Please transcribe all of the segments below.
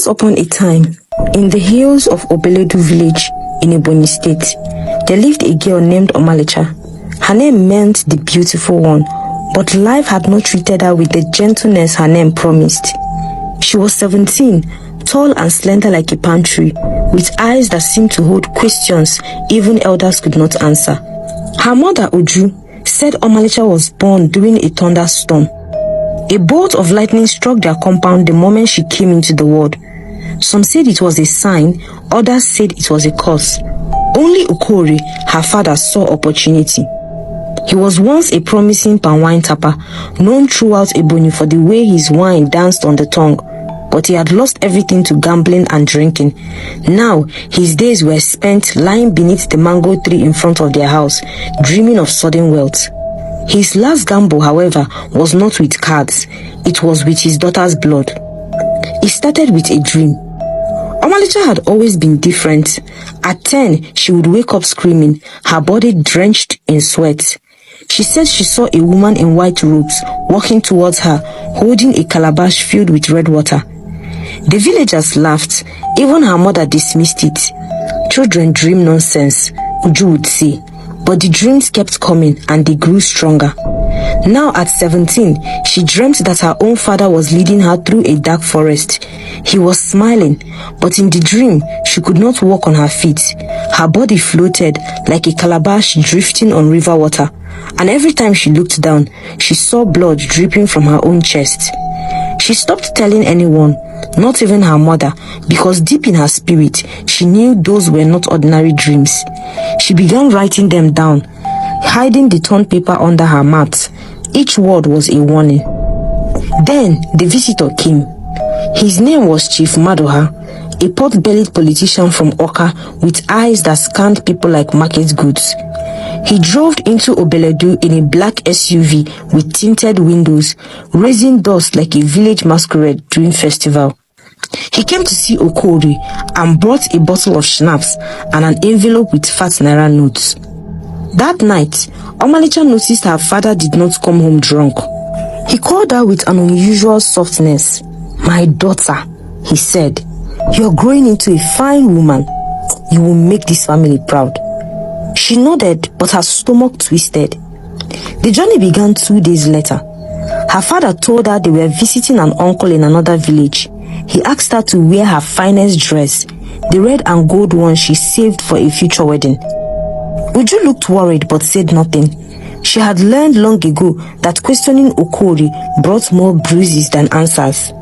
Once upon a time, in the hills of Obeledu village in Ebonyi State, there lived a girl named Omalicha. Her name meant the beautiful one, but life had not treated her with the gentleness her name promised. She was 17, tall and slender like a palm tree, with eyes that seemed to hold questions even elders could not answer. Her mother, Uju, said Omalicha was born during a thunderstorm. A bolt of lightning struck their compound the moment she came into the world. Some said it was a sign, others said it was a curse. Only Okori, her father, saw opportunity. He was once a promising palm wine tapper, known throughout Ebonyi for the way his wine danced on the tongue, but he had lost everything to gambling and drinking. Now, his days were spent lying beneath the mango tree in front of their house, dreaming of sudden wealth. His last gamble, however, was not with cards. It was with his daughter's blood. It started with a dream. Omalicha had always been different. At 10, she would wake up screaming, her body drenched in sweat. She said she saw a woman in white robes walking towards her, holding a calabash filled with red water. The villagers laughed. Even her mother dismissed it. Children dream nonsense, Uju would say. But the dreams kept coming and they grew stronger. Now at 17, she dreamt that her own father was leading her through a dark forest. He was smiling, but in the dream, she could not walk on her feet. Her body floated like a calabash drifting on river water, and every time she looked down, she saw blood dripping from her own chest. She stopped telling anyone, not even her mother, because deep in her spirit, she knew those were not ordinary dreams. She began writing them down, hiding the torn paper under her mat. Each word was a warning. Then the visitor came. His name was Chief Madoha, a pot-bellied politician from Oka with eyes that scanned people like market goods. He drove into Obeledu in a black SUV with tinted windows, raising dust like a village masquerade during festival. He came to see Okori and brought a bottle of schnapps and an envelope with fat naira notes. That night, Omalicha noticed her father did not come home drunk. He called her with an unusual softness. "My daughter," he said, "you're growing into a fine woman. You will make this family proud." She nodded, but her stomach twisted. The journey began 2 days later. Her father told her they were visiting an uncle in another village. He asked her to wear her finest dress, the red and gold one she saved for a future wedding. Uju looked worried but said nothing. She had learned long ago that questioning Okori brought more bruises than answers.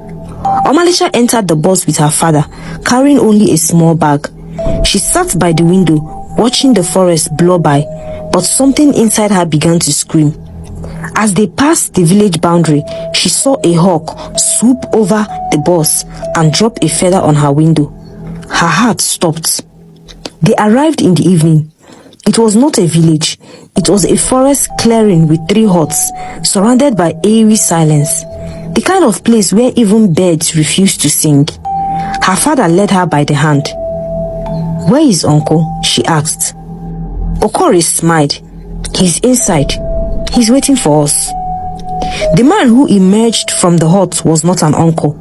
Omalicha entered the bus with her father, carrying only a small bag. She sat by the window, watching the forest blow by, but something inside her began to scream. As they passed the village boundary, she saw a hawk swoop over the bus and drop a feather on her window. Her heart stopped. They arrived in the evening. It was not a village. It was a forest clearing with 3 huts, surrounded by eerie silence. The kind of place where even birds refused to sing. Her father led her by the hand. "Where is uncle?" she asked. Okori smiled. "He's inside. He's waiting for us." The man who emerged from the hut was not an uncle.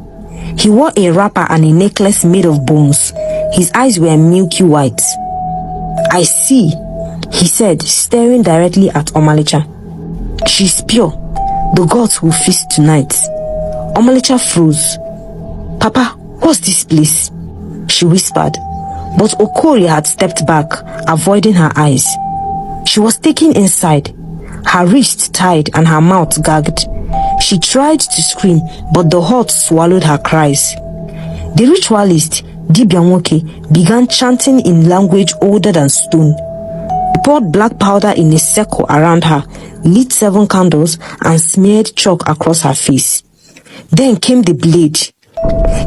He wore a wrapper and a necklace made of bones. His eyes were milky white. "I see," he said, staring directly at Omalicha. "She's pure. The gods will feast tonight." Omalicha froze. "Papa, what's this place?" she whispered. But Okori had stepped back, avoiding her eyes. She was taken inside, her wrist tied and her mouth gagged. She tried to scream, but the hut swallowed her cries. The ritualist, Dibia Nwoke, began chanting in language older than stone. He poured black powder in a circle around her, lit 7 candles, and smeared chalk across her face. Then came the blade.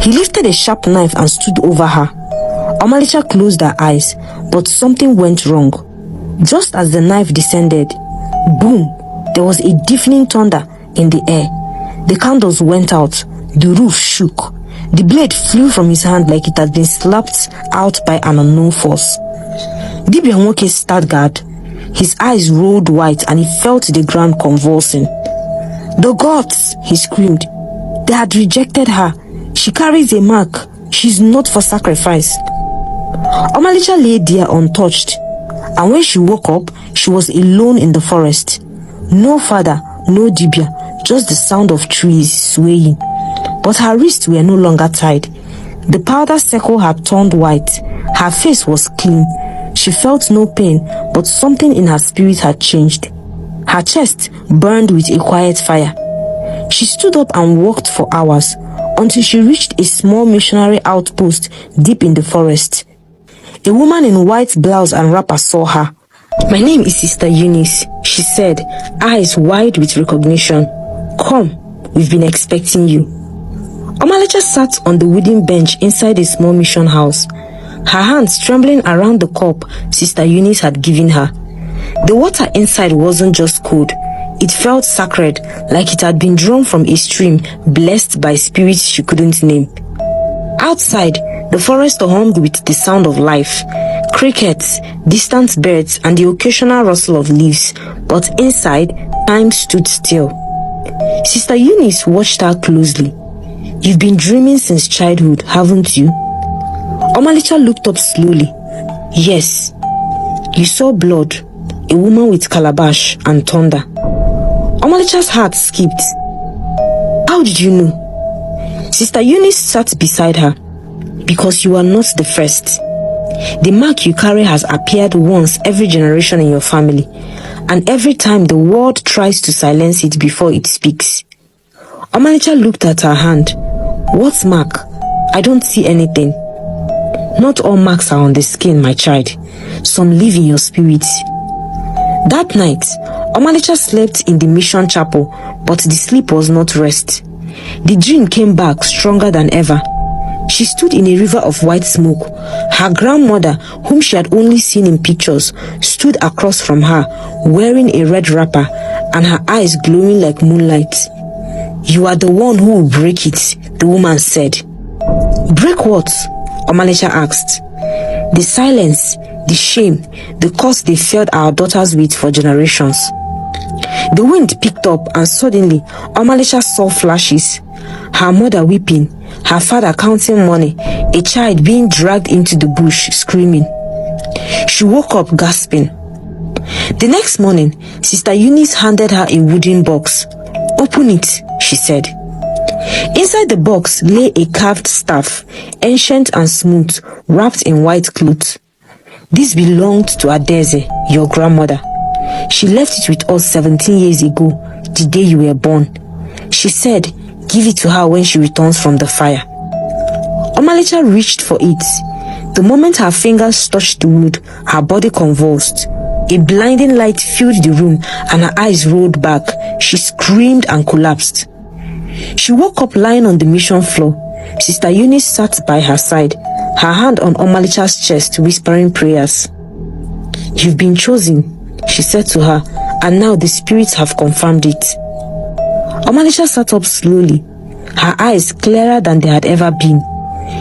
He lifted a sharp knife and stood over her. Omalicha closed her eyes, but something went wrong. Just as the knife descended, boom, there was a deafening thunder in the air. The candles went out. The roof shook. The blade flew from his hand like it had been slapped out by an unknown force. Dibia Nwoke stood guard. His eyes rolled white and he felt the ground convulsing. "The gods!" he screamed. "They had rejected her. She carries a mark. She's not for sacrifice. Omalicha lay there untouched, and when she woke up, she was alone in the forest. No father, no dibia, just the sound of trees swaying. But her wrists were no longer tied. The powder circle had turned white. Her face was clean. She felt no pain, but something in her spirit had changed. Her chest burned with a quiet fire. She stood up and walked for hours until she reached a small missionary outpost deep in the forest. A woman in white blouse and wrapper saw her. "My name is Sister Eunice," she said, eyes wide with recognition. "Come, we've been expecting you." Omalicha sat on the wooden bench inside a small mission house, her hands trembling around the cup Sister Eunice had given her. The water inside wasn't just cold. It felt sacred, like it had been drawn from a stream blessed by spirits she couldn't name. Outside, the forest hummed with the sound of life. Crickets, distant birds, and the occasional rustle of leaves. But inside, time stood still. Sister Eunice watched her closely. "You've been dreaming since childhood, haven't you?" Omalicha looked up slowly. "Yes. You saw blood, a woman with calabash and thunder." Omalicha's heart skipped. "How did you know?" Sister Eunice sat beside her. "Because you are not the first. The mark you carry has appeared once every generation in your family, and every time the world tries to silence it before it speaks." Omalicha looked at her hand. "What mark? I don't see anything." "Not all marks are on the skin, my child. Some live in your spirit." That night, Omalicha slept in the mission chapel, but the sleep was not rest. The dream came back stronger than ever. She stood in a river of white smoke. Her grandmother, whom she had only seen in pictures, stood across from her, wearing a red wrapper and her eyes glowing like moonlight. "You are the one who will break it," the woman said. "Break what?" Omalicha asked. "The silence, the shame, the curse they filled our daughters with for generations." The wind picked up, and suddenly Omalicha saw flashes. Her mother weeping, her father counting money, a child being dragged into the bush screaming. She woke up gasping. The next morning, Sister Eunice handed her a wooden box. "Open it," she said. Inside the box lay a carved staff, ancient and smooth, wrapped in white cloth. "This belonged to Adeze, your grandmother. She left it with us 17 years ago, the day you were born. She said, give it to her when she returns from the fire." Omalicha reached for it. The moment her fingers touched the wood, her body convulsed. A blinding light filled the room and her eyes rolled back. She screamed and collapsed. She woke up lying on the mission floor. Sister Eunice sat by her side, her hand on Omalicha's chest, whispering prayers. "You've been chosen," she said to her, "and now the spirits have confirmed it." Omalicha sat up slowly, her eyes clearer than they had ever been.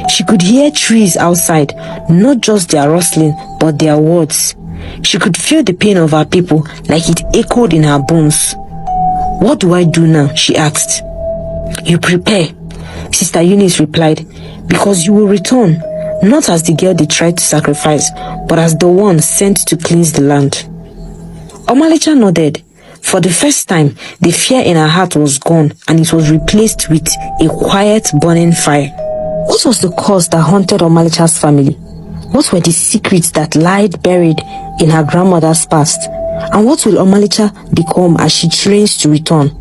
She could hear trees outside, not just their rustling, but their words. She could feel the pain of her people, like it echoed in her bones. "What do I do now?" she asked. "You prepare," Sister Eunice replied, "because you will return, not as the girl they tried to sacrifice, but as the one sent to cleanse the land." Omalicha nodded. For the first time, the fear in her heart was gone, and it was replaced with a quiet, burning fire. What was the cause that haunted Omalicha's family? What were the secrets that lied buried in her grandmother's past? And what will Omalicha become as she trains to return?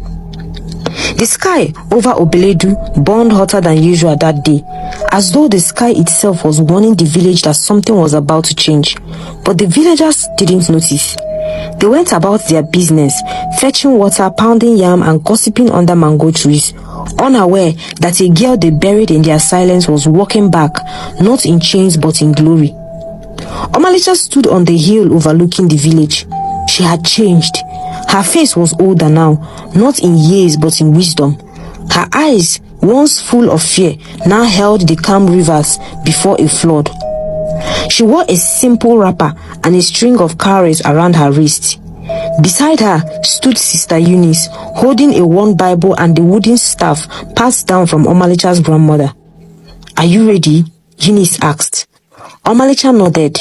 The sky over Obeledu burned hotter than usual that day, as though the sky itself was warning the village that something was about to change. But the villagers didn't notice. They went about their business, fetching water, pounding yam, and gossiping under mango trees, unaware that a girl they buried in their silence was walking back, not in chains but in glory. Omalicha stood on the hill overlooking the village. She had changed. Her face was older now, not in years but in wisdom. Her eyes, once full of fear, now held the calm rivers before a flood. She wore a simple wrapper and a string of cowries around her wrist. Beside her stood Sister Eunice, holding a worn Bible and the wooden staff passed down from Omalicha's grandmother. "Are you ready?" Eunice asked. Omalicha nodded.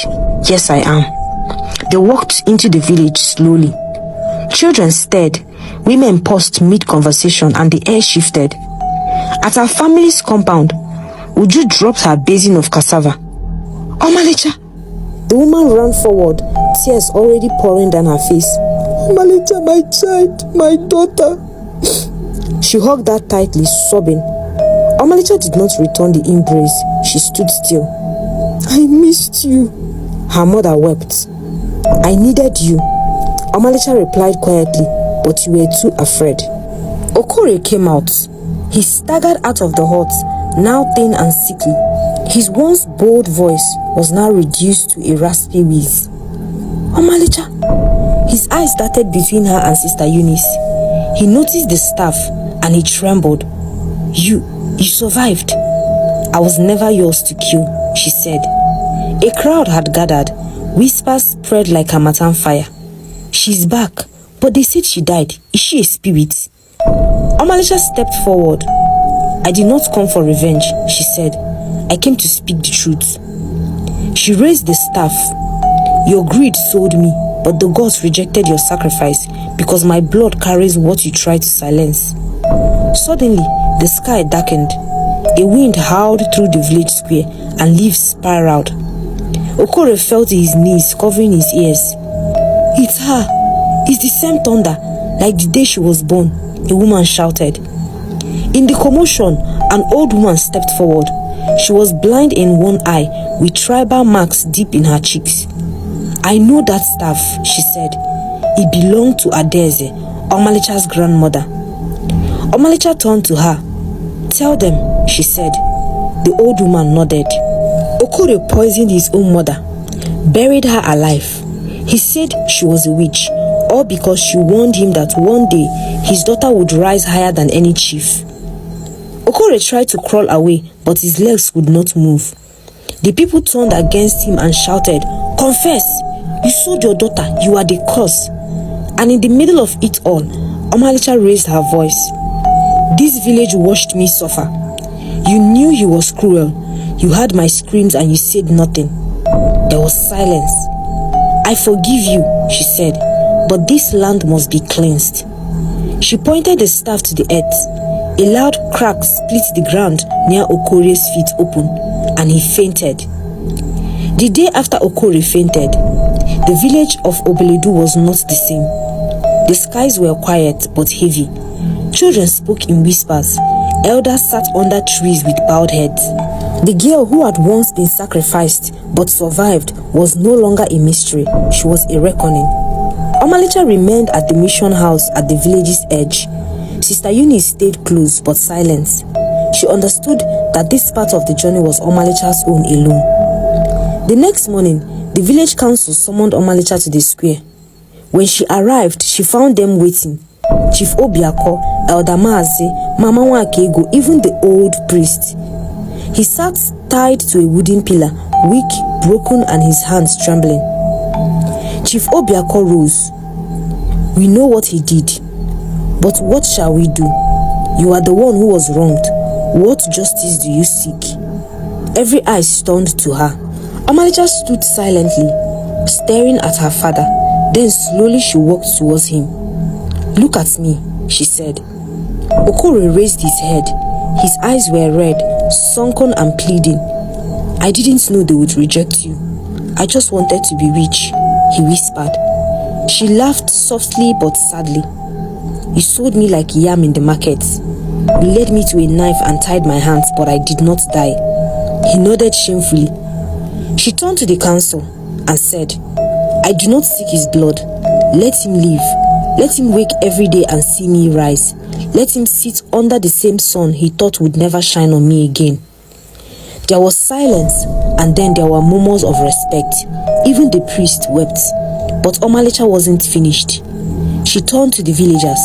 "Yes, I am." They walked into the village slowly. Children stared, women paused mid-conversation, and the air shifted. At our family's compound, Uju dropped her basin of cassava. "Omalicha!" The woman ran forward, tears already pouring down her face. "Omalicha, my child, my daughter." She hugged her tightly, sobbing. Omalicha did not return the embrace. She stood still. "I missed you." Her mother wept. "I needed you." Omalicha replied quietly, "But you were too afraid." Okore came out. He staggered out of the hut, now thin and sickly. His once bold voice was now reduced to a raspy wheeze. "Omalicha!" His eyes darted between her and Sister Eunice. He noticed the staff and he trembled. You survived." "I was never yours to kill," she said. A crowd had gathered. Whispers spread like a harmattan fire. "She's back, but they said she died. Is she a spirit?" Omalicha stepped forward. "I did not come for revenge," she said. "I came to speak the truth." She raised the staff. "Your greed sold me, but the gods rejected your sacrifice because my blood carries what you try to silence." Suddenly, the sky darkened. A wind howled through the village square and leaves spiraled. Okore fell to his knees, covering his ears. "It's her! It's the same thunder, like the day she was born," a woman shouted. In the commotion, an old woman stepped forward. She was blind in one eye, with tribal marks deep in her cheeks. "I know that staff," she said. "It belonged to Adeze, Omalicha's grandmother." Omalicha turned to her. "Tell them," she said. The old woman nodded. Okore poisoned his own mother, buried her alive. He said she was a witch, all because she warned him that one day his daughter would rise higher than any chief. Okore tried to crawl away, but his legs would not move. The people turned against him and shouted, "Confess! You sold your daughter, you are the cause." And in the middle of it all, Omalicha raised her voice. "This village watched me suffer. You knew he was cruel. You heard my screams and you said nothing." There was silence. "I forgive you," she said, "but this land must be cleansed." She pointed the staff to the earth. A loud crack split the ground near Okore's feet open, and he fainted. The day after Okore fainted, the village of Obeledu was not the same. The skies were quiet but heavy. Children spoke in whispers. Elders sat under trees with bowed heads. The girl who had once been sacrificed but survived was no longer a mystery. She was a reckoning. Omalicha remained at the mission house at the village's edge. Sister Eunice stayed close but silent. She understood that this part of the journey was Omalicha's own alone. The next morning, the village council summoned Omalicha to the square. When she arrived, she found them waiting. Chief Obiako, Elder Maazi, Mama Wakego, even the old priest. He sat tied to a wooden pillar, weak, broken, and his hands trembling. Chief Obiako rose. "We know what he did, but what shall we do? You are the one who was wronged. What justice do you seek?" Every eye turned to her. Omalicha stood silently, staring at her father. Then slowly she walked towards him. "Look at me," she said. Okore raised his head. His eyes were red, sunken and pleading. "I didn't know they would reject you. I just wanted to be rich," he whispered. She laughed softly but sadly. "You sold me like yam in the market. You led me to a knife and tied my hands, but I did not die." He nodded shamefully. She turned to the council and said, "I do not seek his blood. Let him live. Let him wake every day and see me rise. Let him sit under the same sun he thought would never shine on me again." There was silence, and then there were murmurs of respect. Even the priest wept. But Omalicha wasn't finished. She turned to the villagers.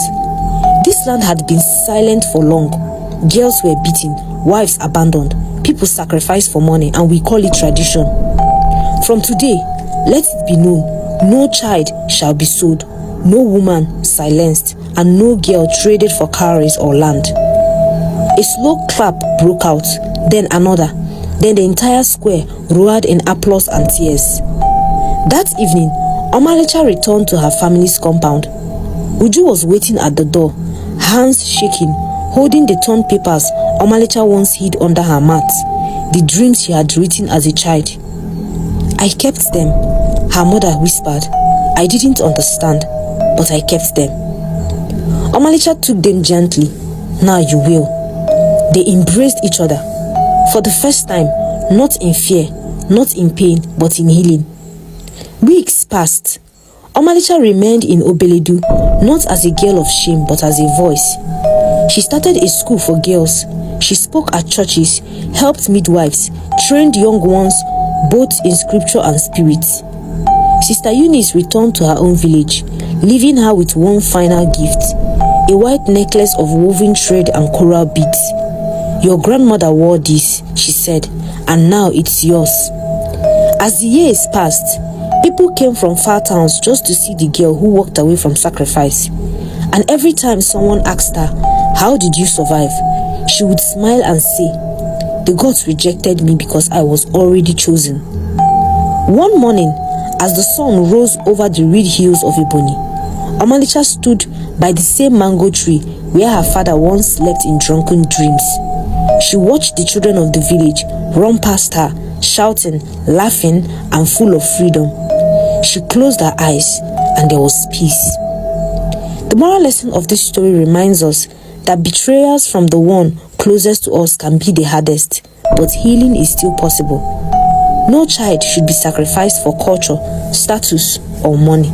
This land had been silent for long. Girls were beaten, wives abandoned, people sacrificed for money, and we call it tradition. From today, let it be known, no child shall be sold, no woman silenced, and no girl traded for cowries or land. A slow clap broke out, then another, Then the entire square roared in applause and tears. That evening, Omalicha returned to her family's compound. Uju was waiting at the door, hands shaking, holding the torn papers Omalicha once hid under her mat, the dreams she had written as a child. "I kept them," her mother whispered. "I didn't understand, but I kept them." Omalicha took them gently. "Now you will." They embraced each other. For the first time, not in fear, not in pain, but in healing. Weeks passed. Omalicha remained in Obeledu, not as a girl of shame, but as a voice. She started a school for girls. She spoke at churches, helped midwives, trained young ones both in scripture and spirit. Sister Eunice returned to her own village, leaving her with one final gift, a white necklace of woven thread and coral beads. "Your grandmother wore this," she said, "and now it's yours." As the years passed, people came from far towns just to see the girl who walked away from sacrifice. And every time someone asked her, "How did you survive?" she would smile and say, "The gods rejected me because I was already chosen." One morning, as the sun rose over the reed hills of Ebonyi, Omalicha stood by the same mango tree where her father once slept in drunken dreams. She watched the children of the village run past her, shouting, laughing, and full of freedom. She closed her eyes, and there was peace. The moral lesson of this story reminds us that betrayals from the one closest to us can be the hardest, but healing is still possible. No child should be sacrificed for culture, status, or money.